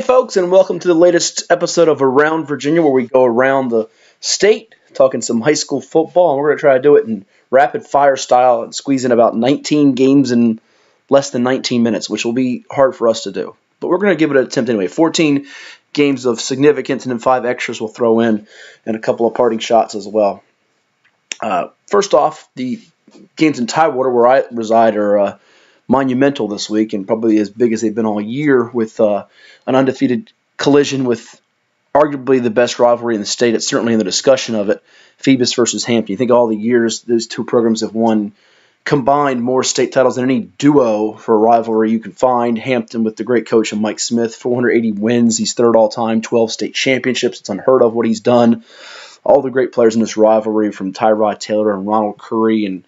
Hey, folks, and welcome to the latest episode of Around Virginia, where we go around the state talking some high school football, and we're going to try to do it in rapid fire style and squeeze in about 19 games in less than 19 minutes, which will be hard for us to do. But we're going to give it an attempt anyway. 14 games of significance, and then 5 extras we'll throw in, and a couple of parting shots as well. First off, the games in Tidewater, where I reside, are monumental this week and probably as big as they've been all year, with an undefeated collision with arguably the best rivalry in the state. It's certainly in the discussion of it, Phoebus versus Hampton. You think all the years those two programs have won combined more state titles than any duo for a rivalry you can find. Hampton with the great coach Mike Smith, 480 wins. He's third all-time, 12 state championships. It's unheard of what he's done. All the great players in this rivalry, from Tyrod Taylor and Ronald Curry and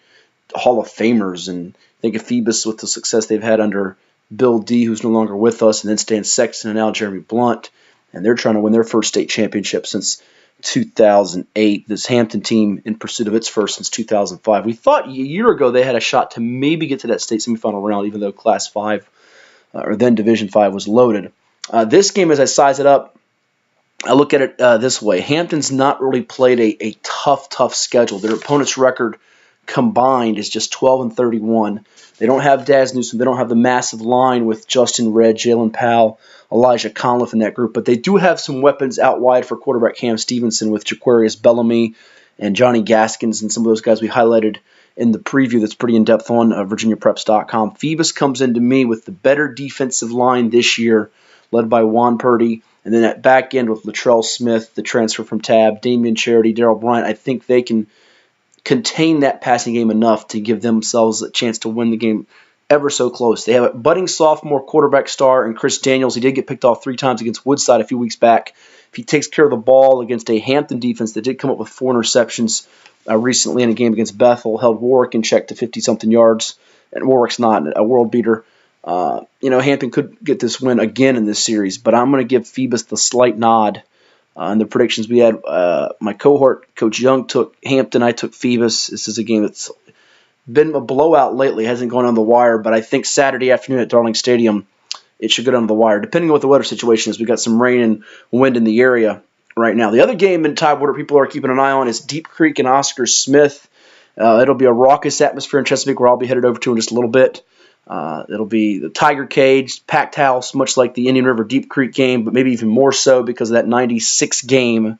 Hall of Famers. And think of Phoebus with the success they've had under Bill D., who's no longer with us, and then Stan Sexton and now Jeremy Blunt. And they're trying to win their first state championship since 2008. This Hampton team in pursuit of its first since 2005. We thought a year ago they had a shot to maybe get to that state semifinal round, even though Class 5, or then Division 5, was loaded. This game, as I size it up, I look at it this way. Hampton's not really played a tough schedule. Their opponent's record combined is just 12-31. They don't have Daz Newsom. They don't have the massive line with Justin Redd, Jalen Powell, Elijah Conliffe in that group. But they do have some weapons out wide for quarterback Cam Stevenson with Jaquarius Bellamy and Johnny Gaskins and some of those guys we highlighted in the preview that's pretty in-depth on VirginiaPreps.com. Phoebus comes into me with the better defensive line this year, led by Juan Purdy. And then at back end with Latrell Smith, the transfer from Tab, Damian Charity, Darrell Bryant. I think they can contain that passing game enough to give themselves a chance to win the game ever so close. They have a budding sophomore quarterback star in Chris Daniels. He did get picked off 3 times against Woodside a few weeks back. If he takes care of the ball against a Hampton defense that did come up with 4 interceptions recently in a game against Bethel, held Warwick in check to 50-something yards, and Warwick's not a world beater. Hampton could get this win again in this series, but I'm going to give Phoebus the slight nod. In the predictions we had, my cohort, Coach Young, took Hampton. I took Phoebus. This is a game that's been a blowout lately. It hasn't gone on the wire, but I think Saturday afternoon at Darling Stadium, it should go down the wire, depending on what the weather situation is. We've got some rain and wind in the area right now. The other game in Tidewater people are keeping an eye on is Deep Creek and Oscar Smith. It'll be a raucous atmosphere in Chesapeake, where I'll be headed over to in just a little bit. It'll be the Tiger Cage, packed house, much like the Indian River Deep Creek game, but maybe even more so because of that 96-game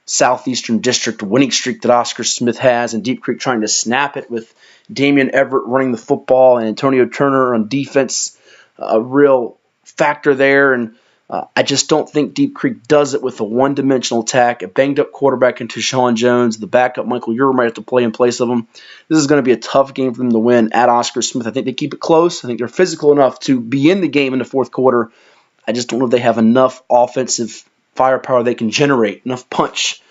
Southeastern District winning streak that Oscar Smith has, and Deep Creek trying to snap it with Damian Everett running the football and Antonio Turner on defense, a real factor there. And I just don't think Deep Creek does it with a one-dimensional attack, a banged-up quarterback into Sean Jones, the backup Michael Ure might have to play in place of him. This is going to be a tough game for them to win at Oscar Smith. I think they keep it close. I think they're physical enough to be in the game in the fourth quarter. I just don't know if they have enough offensive firepower they can generate, enough punch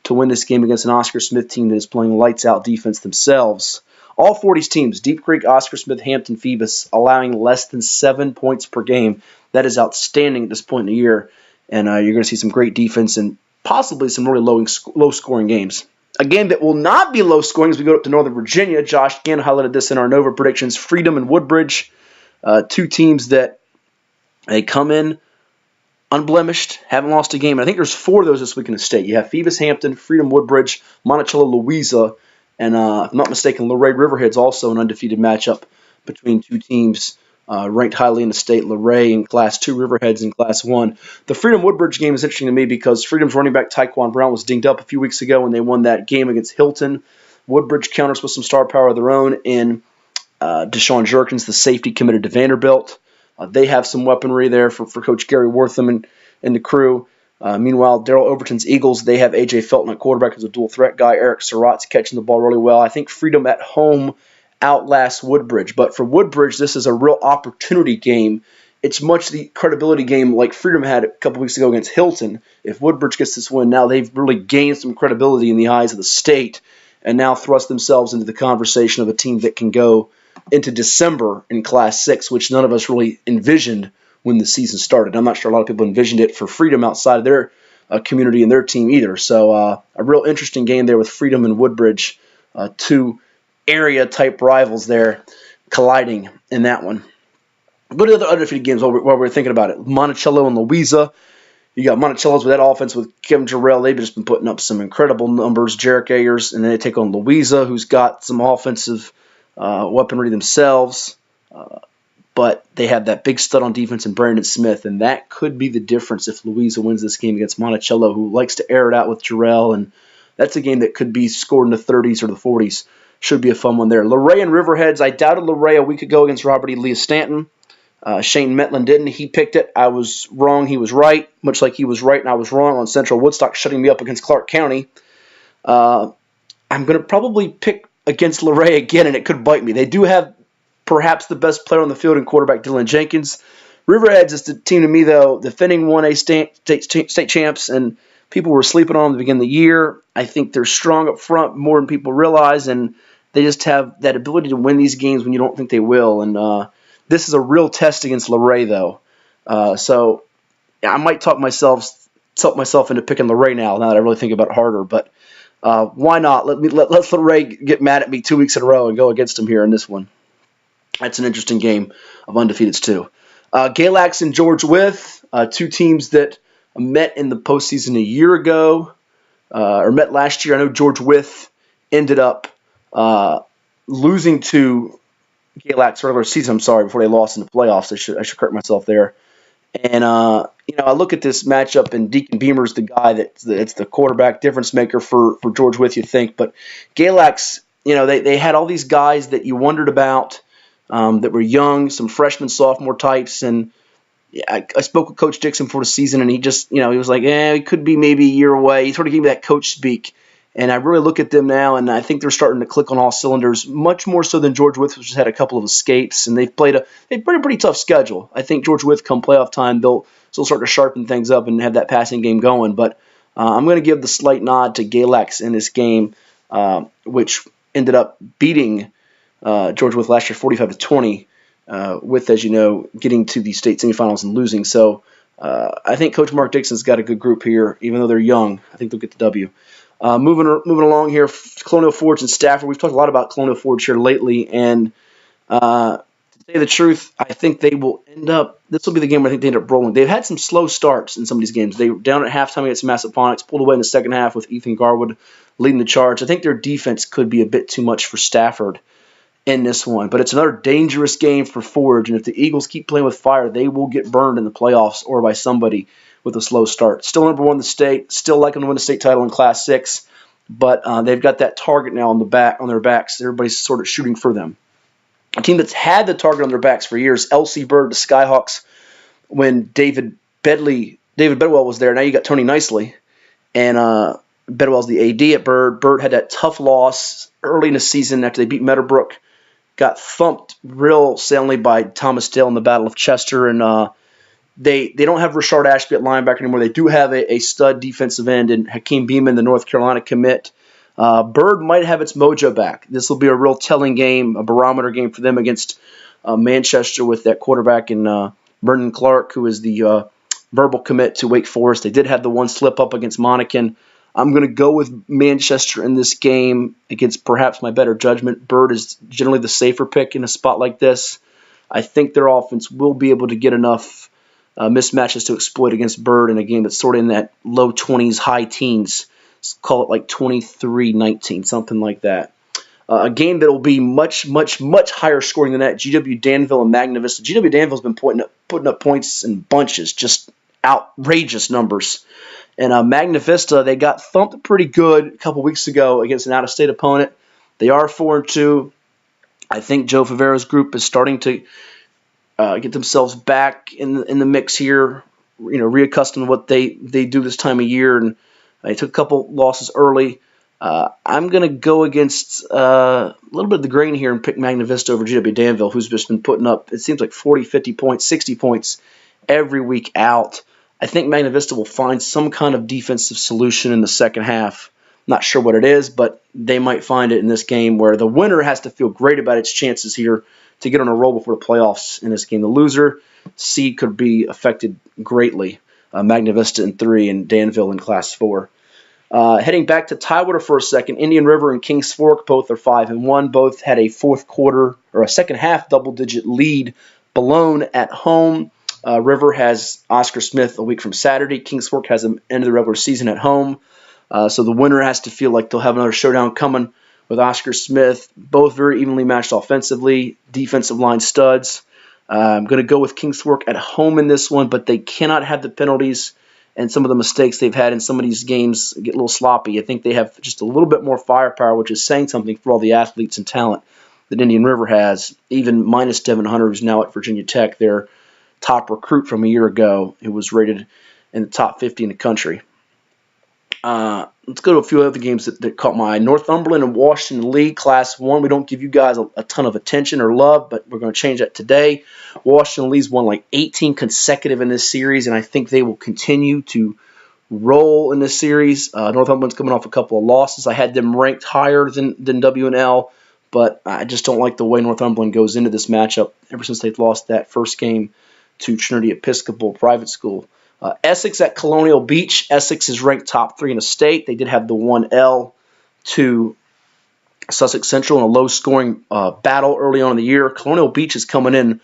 to win this game against an Oscar Smith team that is playing lights-out defense themselves. All 40 teams, Deep Creek, Oscar Smith, Hampton, Phoebus, allowing less than 7 points per game. That is outstanding at this point in the year, and you're going to see some great defense and possibly some really low-scoring games. A game that will not be low-scoring as we go up to Northern Virginia. Josh again highlighted this in our Nova predictions. Freedom and Woodbridge, 2 teams that they come in unblemished, haven't lost a game. And I think there's 4 of those this week in the state. You have Phoebus, Hampton, Freedom, Woodbridge, Monticello, Louisa, and if I'm not mistaken, Luray Riverhead's also an undefeated matchup between 2 teams ranked highly in the state, Luray in Class 2, Riverheads in Class 1. The Freedom-Woodbridge game is interesting to me because Freedom's running back Tyquan Brown was dinged up a few weeks ago when they won that game against Hilton. Woodbridge counters with some star power of their own in Deshaun Jerkins, the safety committed to Vanderbilt. They have some weaponry there for Coach Gary Wortham and the crew. Meanwhile, Darrell Overton's Eagles, they have A.J. Felton at quarterback, who's a dual-threat guy. Eric Surratt's catching the ball really well. I think Freedom at home outlasts Woodbridge. But for Woodbridge, this is a real opportunity game. It's much the credibility game like Freedom had a couple weeks ago against Hilton. If Woodbridge gets this win, now they've really gained some credibility in the eyes of the state and now thrust themselves into the conversation of a team that can go into December in Class 6, which none of us really envisioned when the season started. I'm not sure a lot of people envisioned it for Freedom outside of their community and their team either. So a real interesting game there with Freedom and Woodbridge, 2 area-type rivals there colliding in that one. Go to the other undefeated games while we're thinking about it. Monticello and Louisa. You got Monticello's with that offense with Kevin Jarrell. They've just been putting up some incredible numbers. Jarek Ayers, and then they take on Louisa, who's got some offensive weaponry themselves. But they have that big stud on defense in Brandon Smith, and that could be the difference if Louisa wins this game against Monticello, who likes to air it out with Jarrell, and that's a game that could be scored in the 30s or the 40s. Should be a fun one there. Luray and Riverheads. I doubted Luray a week ago against Robert E. Lee Stanton. Shane Metlin didn't. He picked it. I was wrong. He was right, much like he was right and I was wrong on Central Woodstock shutting me up against Clark County. I'm going to probably pick against Luray again, and it could bite me. They do have perhaps the best player on the field in quarterback Dylan Jenkins. Riverheads is the team to me, though, defending 1A state champs, and people were sleeping on them at the beginning of the year. I think they're strong up front more than people realize, and they just have that ability to win these games when you don't think they will. And this is a real test against Luray, though. So I might talk myself into picking Luray now that I really think about it harder. But why not? Let Luray get mad at me 2 weeks in a row and go against him here in this one. That's an interesting game of undefeateds, too. Galax and George Wythe, two teams that met in the postseason a year ago, or met last year. I know George Wythe ended up losing to Galax regular season, before they lost in the playoffs. I should correct myself there. And, I look at this matchup, and Deacon Beamer's the guy that's the quarterback difference maker for George Wythe, you'd think. But Galax, they had all these guys that you wondered about, that were young, some freshman, sophomore types, and I spoke with Coach Dixon before the season, and he just, he was like, it could be maybe a year away. He sort of gave me that coach speak, and I really look at them now, and I think they're starting to click on all cylinders, much more so than George Wythe, which has had a couple of escapes, and they've played a pretty tough schedule. I think George Wythe, come playoff time, they'll still start to sharpen things up and have that passing game going, but I'm going to give the slight nod to Galax in this game, which ended up beating George Wythe last year 45-20, with, as you know, getting to the state semifinals and losing. So I think Coach Mark Dixon's got a good group here, even though they're young. I think they'll get the W. Moving along here, Colonial Forge and Stafford. We've talked a lot about Colonial Forge here lately, and to say the truth, I think they will end up. This will be the game where I think they end up rolling. They've had some slow starts in some of these games. They were down at halftime against Massaponax, pulled away in the second half with Ethan Garwood leading the charge. I think their defense could be a bit too much for Stafford in this one, but it's another dangerous game for Forge, and if the Eagles keep playing with fire, they will get burned in the playoffs or by somebody with a slow start. Still number one in the state, still like them to win the state title in Class 6, but they've got that target now on their backs. Everybody's sort of shooting for them. A team that's had the target on their backs for years, LC Bird, the Skyhawks, when David Bedwell was there. Now you got Tony Nicely, and Bedwell's the AD at Bird. Bird had that tough loss early in the season after they beat Meadowbrook. Got thumped real soundly by Thomas Dale in the Battle of Chester, and they don't have Rashard Ashby at linebacker anymore. They do have a stud defensive end in Hakeem Beeman, the North Carolina commit. Bird might have its mojo back. This will be a real telling game, a barometer game for them against Manchester with that quarterback in Brendan Clark, who is the verbal commit to Wake Forest. They did have the one slip up against Monacan. I'm going to go with Manchester in this game against perhaps my better judgment. Bird is generally the safer pick in a spot like this. I think their offense will be able to get enough mismatches to exploit against Bird in a game that's sort of in that low 20s, high teens. Let's call it like 23-19, something like that. A game that will be much, much, much higher scoring than that. GW Danville and Magna Vista. GW Danville's been putting up points in bunches, just outrageous numbers. And Magna Vista, they got thumped pretty good a couple weeks ago against an out-of-state opponent. They are 4-2. I think Joe Favera's group is starting to get themselves back in the mix here. Reaccustomed to what they do this time of year, and they took a couple losses early. I'm going to go against a little bit of the grain here and pick Magna Vista over GW Danville, who's just been putting up, it seems like 40, 50 points, 60 points every week out. I think Magna Vista will find some kind of defensive solution in the second half. Not sure what it is, but they might find it in this game where the winner has to feel great about its chances here to get on a roll before the playoffs in this game. The loser seed could be affected greatly. Magna Vista in 3 and Danville in Class 4. Heading back to Tidewater for a second, Indian River and Kings Fork both are 5-1. Both had a fourth quarter or a second half double-digit lead Boulogne at home. River has Oscar Smith a week from Saturday. Kings Fork has them end of the regular season at home. So the winner has to feel like they'll have another showdown coming with Oscar Smith. Both very evenly matched offensively. Defensive line studs. I'm going to go with Kings Fork at home in this one, but they cannot have the penalties and some of the mistakes they've had in some of these games get a little sloppy. I think they have just a little bit more firepower, which is saying something for all the athletes and talent that Indian River has, even minus Devin Hunter, who's now at Virginia Tech, their top recruit from a year ago, who was rated in the top 50 in the country. Let's go to a few other games that caught my eye. Northumberland and Washington Lee, Class 1. We don't give you guys a ton of attention or love, but we're going to change that today. Washington Lee's won like 18 consecutive in this series, and I think they will continue to roll in this series. Northumberland's coming off a couple of losses. I had them ranked higher than W&L, but I just don't like the way Northumberland goes into this matchup ever since they've lost that first game to Trinity Episcopal Private School. Essex at Colonial Beach. Essex is ranked top 3 in the state. They did have the 1L to Sussex Central in a low-scoring battle early on in the year. Colonial Beach is coming in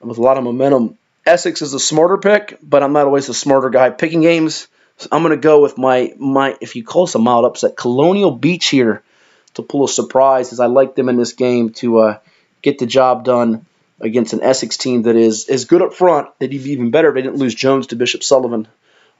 with a lot of momentum. Essex is a smarter pick, but I'm not always the smarter guy picking games. So I'm going to go with my if you call this a mild upset, Colonial Beach here to pull a surprise, as I like them in this game to get the job done against an Essex team that is good up front. They'd be even better if they didn't lose Jones to Bishop Sullivan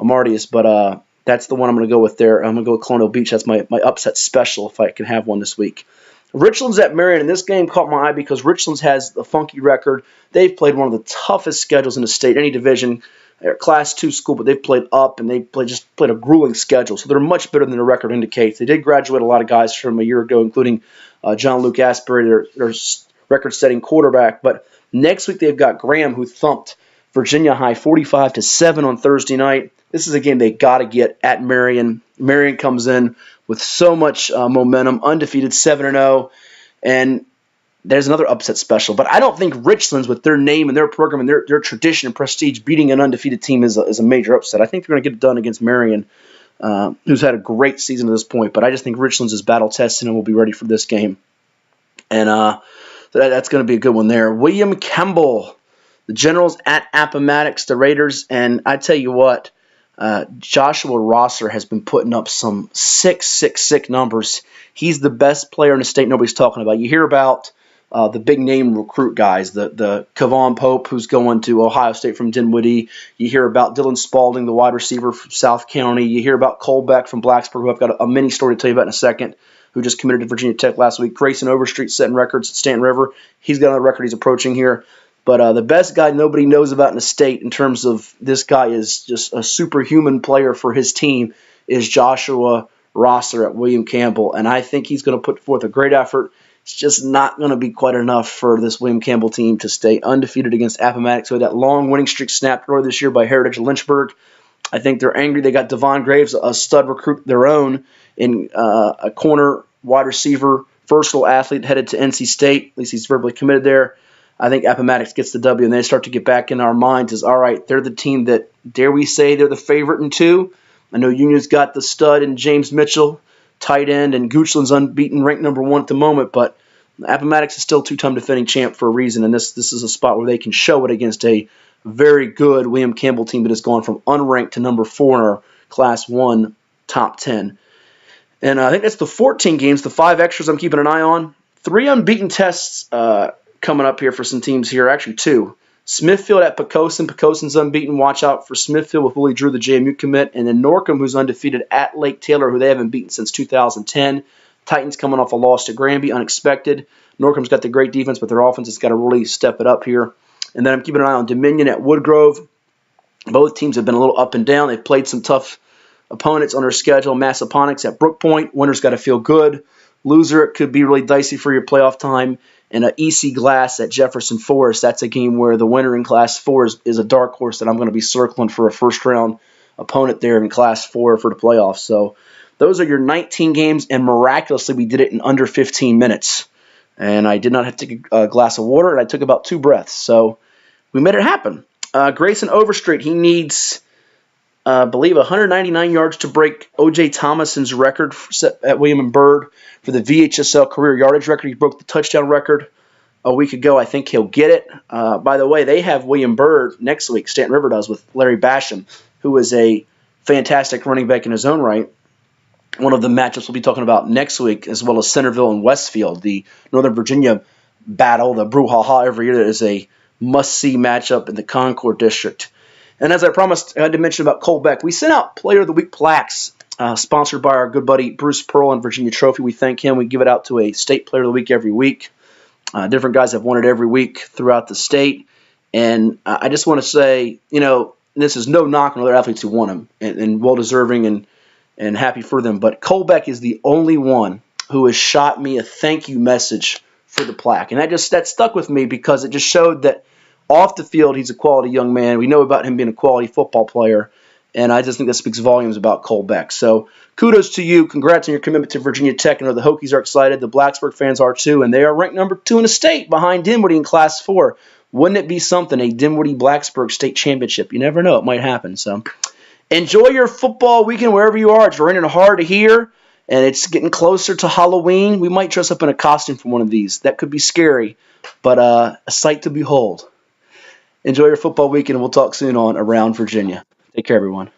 Amartius, but that's the one I'm going to go with there. I'm going to go with Colonial Beach. That's my upset special if I can have one this week. Richlands at Marion, and this game caught my eye because Richlands has a funky record. They've played one of the toughest schedules in the state, any division. They're a Class 2 school, but they've played up, and they've just played a grueling schedule, so they're much better than their record indicates. They did graduate a lot of guys from a year ago, including John Luke Asbury, their record-setting quarterback, but next week they've got Graham, who thumped Virginia High 45-7 on Thursday night. This is a game they got to get at Marion. Marion comes in with so much momentum, undefeated 7-0, and there's another upset special. But I don't think Richlands, with their name and their program and their tradition and prestige, beating an undefeated team is a major upset. I think they're going to get it done against Marion, who's had a great season to this point. But I just think Richlands is battle-tested and will be ready for this game. And so that's going to be a good one there. William Campbell, the Generals at Appomattox, the Raiders. And I tell you what, Joshua Rosser has been putting up some sick numbers. He's the best player in the state nobody's talking about. You hear about the big-name recruit guys, the Kevon Pope, who's going to Ohio State from Dinwiddie. You hear about Dylan Spalding, the wide receiver from South County. You hear about Cole Beck from Blacksburg, who I've got a mini story to tell you about in a second, who just committed to Virginia Tech last week. Grayson Overstreet setting records at Stanton River. He's got another record he's approaching here. But the best guy nobody knows about in the state in terms of this guy is just a superhuman player for his team is Joshua Rosser at William Campbell. And I think he's going to put forth a great effort. It's just not going to be quite enough for this William Campbell team to stay undefeated against Appomattox. So that long winning streak snapped earlier this year by Heritage of Lynchburg. I think they're angry. They got Devon Graves, a stud recruit their own, in a corner wide receiver, versatile athlete headed to NC State. At least he's verbally committed there. I think Appomattox gets the W, and they start to get back in our minds as, all right, they're the team that, dare we say, they're the favorite in 2. I know Union's got the stud in James Mitchell, tight end, and Goochland's unbeaten, ranked number 1 at the moment, but Appomattox is still 2-time defending champ for a reason, and this is a spot where they can show it against a very good William Campbell team that has gone from unranked to number 4 in our Class 1 top 10. And I think that's the 14 games, the 5 extras I'm keeping an eye on. 3 unbeaten tests coming up here for some teams here, actually 2. Smithfield at Poquoson. Poquoson's unbeaten. Watch out for Smithfield with Willie Drew, the JMU commit. And then Norcom, who's undefeated at Lake Taylor, who they haven't beaten since 2010. Titans coming off a loss to Granby, unexpected. Norcom's got the great defense, but their offense has got to really step it up here. And then I'm keeping an eye on Dominion at Woodgrove. Both teams have been a little up and down. They've played some tough opponents on their schedule. Massaponax at Brook Point. Winner's got to feel good. Loser, it could be really dicey for your playoff time. And EC Glass at Jefferson Forest. That's a game where the winner in Class 4 is a dark horse that I'm going to be circling for a first-round opponent there in Class 4 for the playoffs. So those are your 19 games, and miraculously we did it in under 15 minutes. And I did not have to take a glass of water, and I took about 2 breaths. So we made it happen. Grayson Overstreet, he needs, I believe, 199 yards to break O.J. Thomason's record set at William & Byrd for the VHSL career yardage record. He broke the touchdown record a week ago. I think he'll get it. By the way, they have William Byrd next week. Stanton River does, with Larry Basham, who is a fantastic running back in his own right. One of the matchups we'll be talking about next week, as well as Centerville and Westfield, the Northern Virginia battle, the brouhaha every year. That is a must-see matchup in the Concord District. And as I promised, I had to mention about Colbeck. We sent out Player of the Week plaques, sponsored by our good buddy Bruce Pearl and Virginia Trophy. We thank him. We give it out to a state Player of the Week every week. Different guys have won it every week throughout the state. And I just want to say, this is no knock on other athletes who won them, and well-deserving and happy for them. But Colbeck is the only one who has shot me a thank you message for the plaque. And that stuck with me because it just showed that off the field he's a quality young man. We know about him being a quality football player. And I just think that speaks volumes about Colbeck. So kudos to you. Congrats on your commitment to Virginia Tech. I know the Hokies are excited. The Blacksburg fans are too. And they are ranked number 2 in the state behind Dinwiddie in Class 4. Wouldn't it be something, a Dinwiddie-Blacksburg state championship? You never know. It might happen. So enjoy your football weekend wherever you are. It's raining hard here, and it's getting closer to Halloween. We might dress up in a costume for one of these. That could be scary, but a sight to behold. Enjoy your football weekend, and we'll talk soon on Around Virginia. Take care, everyone.